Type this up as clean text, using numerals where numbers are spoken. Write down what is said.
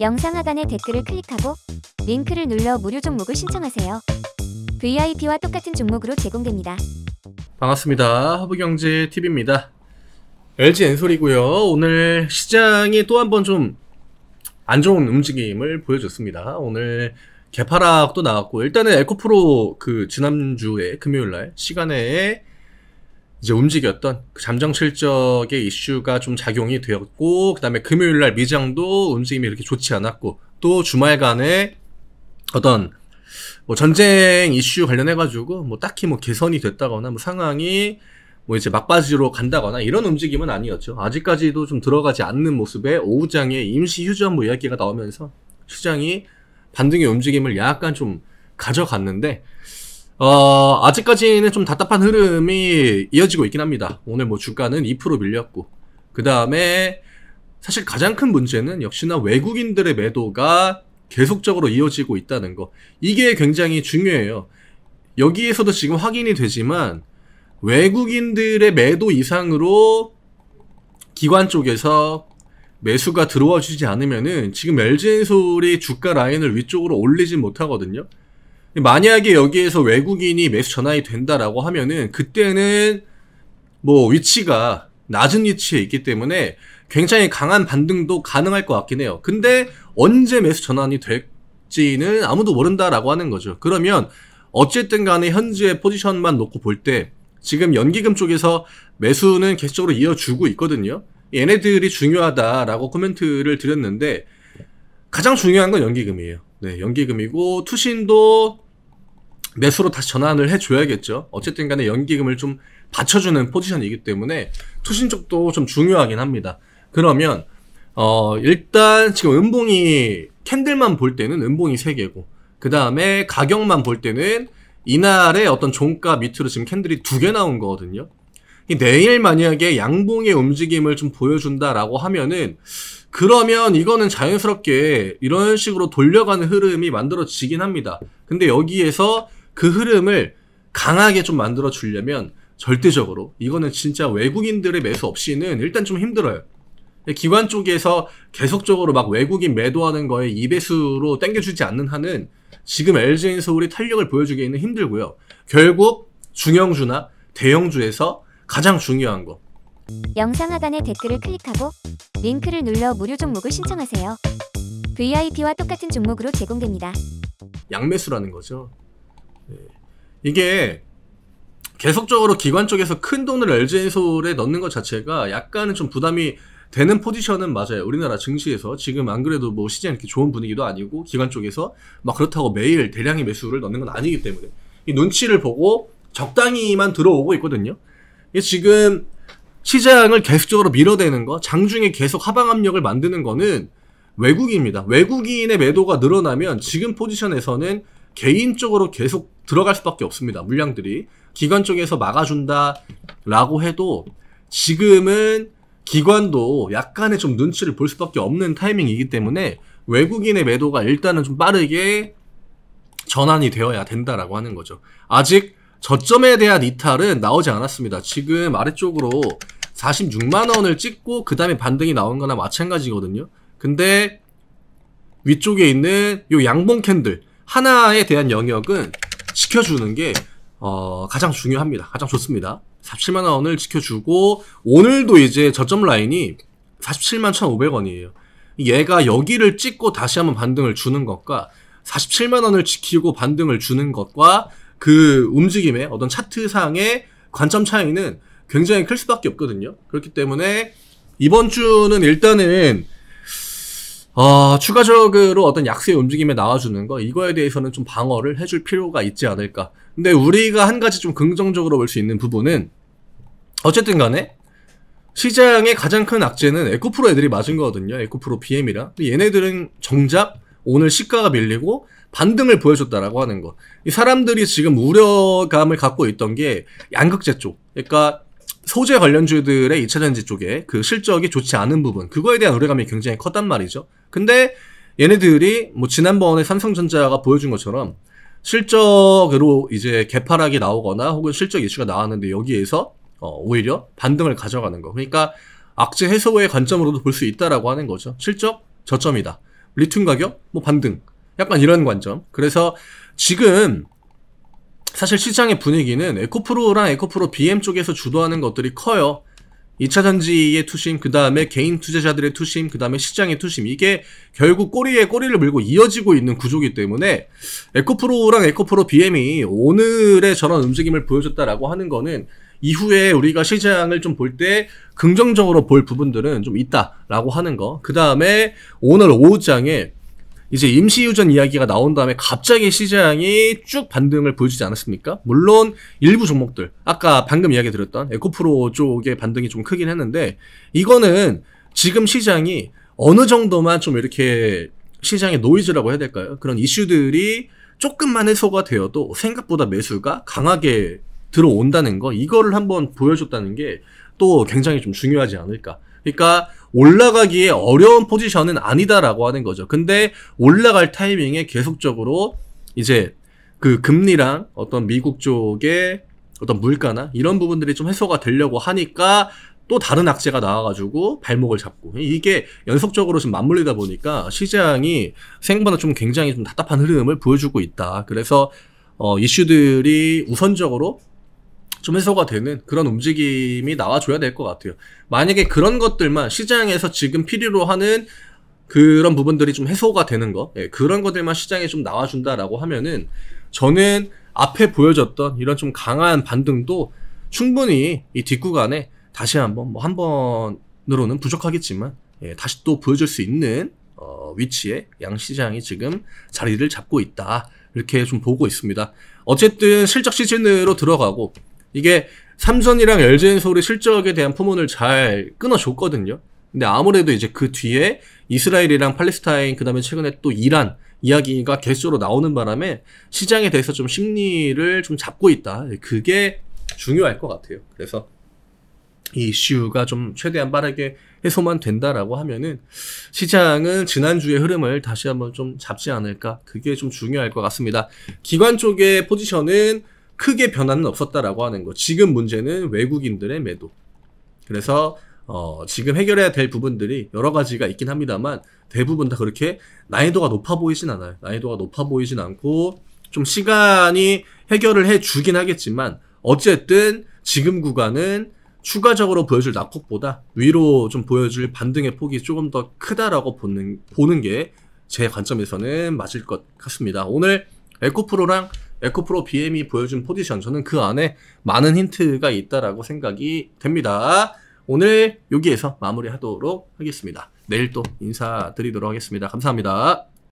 영상 하단의 댓글을 클릭하고 링크를 눌러 무료 종목을 신청하세요. VIP와 똑같은 종목으로 제공됩니다. 반갑습니다. 허브경제TV입니다. LG 엔솔이고요. 오늘 시장이 또 한 번 좀 안 좋은 움직임을 보여줬습니다. 오늘 개파락도 나왔고, 일단은 에코프로 지난주에 금요일날 시간에 이제 움직였던 그 잠정 실적의 이슈가 좀 작용이 되었고, 그 다음에 금요일날 미장도 움직임이 이렇게 좋지 않았고, 또 주말간에 어떤 전쟁 이슈 관련해가지고 딱히 개선이 됐다거나 상황이 이제 막바지로 간다거나 이런 움직임은 아니었죠. 아직까지도 좀 들어가지 않는 모습에 오후장에 임시 휴전 이야기가 나오면서 시장이 반등의 움직임을 약간 좀 가져갔는데, 아직까지는 좀 답답한 흐름이 이어지고 있긴 합니다. 오늘 주가는 2% 밀렸고, 그 다음에 사실 가장 큰 문제는 역시나 외국인들의 매도가 계속적으로 이어지고 있다는 거. 이게 굉장히 중요해요. 여기에서도 지금 확인이 되지만 외국인들의 매도 이상으로 기관 쪽에서 매수가 들어와 주지 않으면은 지금 LG엔솔이 주가 라인을 위쪽으로 올리지 못하거든요. 만약에 여기에서 외국인이 매수 전환이 된다라고 하면은 그때는 위치가 낮은 위치에 있기 때문에 굉장히 강한 반등도 가능할 것 같긴 해요. 근데 언제 매수 전환이 될지는 아무도 모른다라고 하는 거죠. 그러면 어쨌든 간에 현재 포지션만 놓고 볼 때 지금 연기금 쪽에서 매수는 계속적으로 이어주고 있거든요. 얘네들이 중요하다라고 코멘트를 드렸는데 가장 중요한 건 연기금이에요. 네, 연기금이고 투신도 매수로 다시 전환을 해줘야겠죠. 어쨌든 간에 연기금을 좀 받쳐주는 포지션이기 때문에 투신 쪽도 좀 중요하긴 합니다. 그러면 일단 지금 은봉이 캔들만 볼 때는 은봉이 3개고, 그 다음에 가격만 볼 때는 이날의 어떤 종가 밑으로 지금 캔들이 2개 나온 거거든요. 내일 만약에 양봉의 움직임을 좀 보여준다라고 하면은, 그러면 이거는 자연스럽게 이런 식으로 돌려가는 흐름이 만들어지긴 합니다. 근데 여기에서 그 흐름을 강하게 좀 만들어 주려면 절대적으로 이거는 진짜 외국인들의 매수 없이는 일단 좀 힘들어요. 기관 쪽에서 계속적으로 외국인 매도하는 거에 2배수로 땡겨주지 않는 한은 지금 LG엔솔이 탄력을 보여주기에는 힘들고요. 결국 중형주나 대형주에서 가장 중요한 거, 영상 하단의 댓글을 클릭하고 링크를 눌러 무료 종목을 신청하세요. VIP와 똑같은 종목으로 제공됩니다. 양매수라는 거죠. 네. 이게 계속적으로 기관 쪽에서 큰 돈을 LG엔솔에 넣는 것 자체가 약간은 좀 부담이 되는 포지션은 맞아요. 우리나라 증시에서 지금 안 그래도 시장이 이렇게 좋은 분위기도 아니고, 기관 쪽에서 그렇다고 매일 대량의 매수를 넣는 건 아니기 때문에 이 눈치를 보고 적당히만 들어오고 있거든요. 지금 시장을 계속적으로 밀어대는 거, 장중에 계속 하방 압력을 만드는 거는 외국인입니다. 외국인의 매도가 늘어나면 지금 포지션에서는 개인적으로 계속 들어갈 수밖에 없습니다. 물량들이 기관 쪽에서 막아준다 라고 해도 지금은 기관도 약간의 좀 눈치를 볼 수밖에 없는 타이밍이기 때문에 외국인의 매도가 일단은 좀 빠르게 전환이 되어야 된다라고 하는 거죠. 아직 저점에 대한 이탈은 나오지 않았습니다. 지금 아래쪽으로 46만원을 찍고 그 다음에 반등이 나온 거나 마찬가지거든요. 근데 위쪽에 있는 요 양봉 캔들 하나에 대한 영역은 지켜주는 게 가장 중요합니다. 가장 좋습니다. 47만원을 지켜주고, 오늘도 이제 저점 라인이 47만 1,500원이에요. 얘가 여기를 찍고 다시 한번 반등을 주는 것과 47만원을 지키고 반등을 주는 것과 그 움직임의 어떤 차트상의 관점 차이는 굉장히 클 수밖에 없거든요. 그렇기 때문에 이번 주는 일단은 추가적으로 어떤 약세의 움직임에 나와주는 거, 이거에 대해서는 좀 방어를 해줄 필요가 있지 않을까. 근데 우리가 한 가지 좀 긍정적으로 볼 수 있는 부분은, 어쨌든 간에 시장의 가장 큰 악재는 에코프로 애들이 맞은 거거든요. 에코프로 BM이랑. 얘네들은 정작 오늘 시가가 밀리고 반등을 보여줬다라고 하는 거. 이 사람들이 지금 우려감을 갖고 있던 게 양극재 쪽, 그러니까 소재 관련주들의 2차전지 쪽에 그 실적이 좋지 않은 부분, 그거에 대한 우려감이 굉장히 컸단 말이죠. 근데 얘네들이 지난번에 삼성전자가 보여준 것처럼 실적으로 이제 개파락이 나오거나 혹은 실적 이슈가 나왔는데 여기에서 오히려 반등을 가져가는 거. 그러니까 악재 해소의 관점으로도 볼 수 있다라고 하는 거죠. 실적 저점이다. 리튬 가격 뭐 반등. 약간 이런 관점. 그래서 지금 사실 시장의 분위기는 에코프로랑 에코프로 BM 쪽에서 주도하는 것들이 커요. 2차 전지의 투심, 그 다음에 개인 투자자들의 투심, 그 다음에 시장의 투심. 이게 결국 꼬리에 꼬리를 물고 이어지고 있는 구조이기 때문에 에코프로랑 에코프로 BM이 오늘의 저런 움직임을 보여줬다라고 하는 거는 이후에 우리가 시장을 좀 볼 때 긍정적으로 볼 부분들은 좀 있다라고 하는 거. 그 다음에 오늘 오후장에 이제 임시유전 이야기가 나온 다음에 갑자기 시장이 쭉 반등을 보여주지 않았습니까? 물론 일부 종목들, 아까 방금 이야기 드렸던 에코프로 쪽의 반등이 좀 크긴 했는데, 이거는 지금 시장이 어느 정도만 좀 이렇게 시장의 노이즈라고 해야 될까요? 그런 이슈들이 조금만 해소가 되어도 생각보다 매수가 강하게 들어온다는 거, 이거를 한번 보여줬다는 게 또 굉장히 좀 중요하지 않을까. 그러니까 올라가기에 어려운 포지션은 아니다라고 하는 거죠. 근데 올라갈 타이밍에 계속적으로 이제 그 금리랑 어떤 미국 쪽의 어떤 물가나 이런 부분들이 좀 해소가 되려고 하니까 또 다른 악재가 나와가지고 발목을 잡고, 이게 연속적으로 좀 맞물리다 보니까 시장이 생각보다 좀 굉장히 좀 답답한 흐름을 보여주고 있다. 그래서 이슈들이 우선적으로 좀 해소가 되는 그런 움직임이 나와줘야 될 것 같아요. 만약에 그런 것들만 시장에서 지금 필요로 하는 그런 부분들이 좀 해소가 되는 거, 그런 것들만 시장에 좀 나와준다라고 하면은 저는 앞에 보여줬던 이런 좀 강한 반등도 충분히 이 뒷구간에 다시 한번 뭐 한 번으로는 부족하겠지만 다시 또 보여줄 수 있는 위치에 양시장이 지금 자리를 잡고 있다, 이렇게 좀 보고 있습니다. 어쨌든 실적 시즌으로 들어가고 이게 삼성이랑 LG엔솔의 실적에 대한 포문을 잘 끊어줬거든요. 근데 아무래도 이제 그 뒤에 이스라엘이랑 팔레스타인, 그 다음에 최근에 또 이란 이야기가 계속적으로 나오는 바람에 시장에 대해서 좀 심리를 좀 잡고 있다. 그게 중요할 것 같아요. 그래서 이 이슈가 좀 최대한 빠르게 해소만 된다라고 하면은 시장은 지난주의 흐름을 다시 한번 좀 잡지 않을까. 그게 좀 중요할 것 같습니다. 기관 쪽의 포지션은 크게 변화는 없었다라고 하는 거. 지금 문제는 외국인들의 매도. 그래서 지금 해결해야 될 부분들이 여러 가지가 있긴 합니다만 대부분 다 그렇게 난이도가 높아 보이진 않아요. 난이도가 높아 보이진 않고 좀 시간이 해결을 해주긴 하겠지만 어쨌든 지금 구간은 추가적으로 보여줄 낙폭보다 위로 좀 보여줄 반등의 폭이 조금 더 크다라고 보는 게 제 관점에서는 맞을 것 같습니다. 오늘 에코프로랑 에코프로 BM이 보여준 포지션, 저는 그 안에 많은 힌트가 있다라고 생각이 됩니다. 오늘 여기에서 마무리하도록 하겠습니다. 내일 또 인사드리도록 하겠습니다. 감사합니다.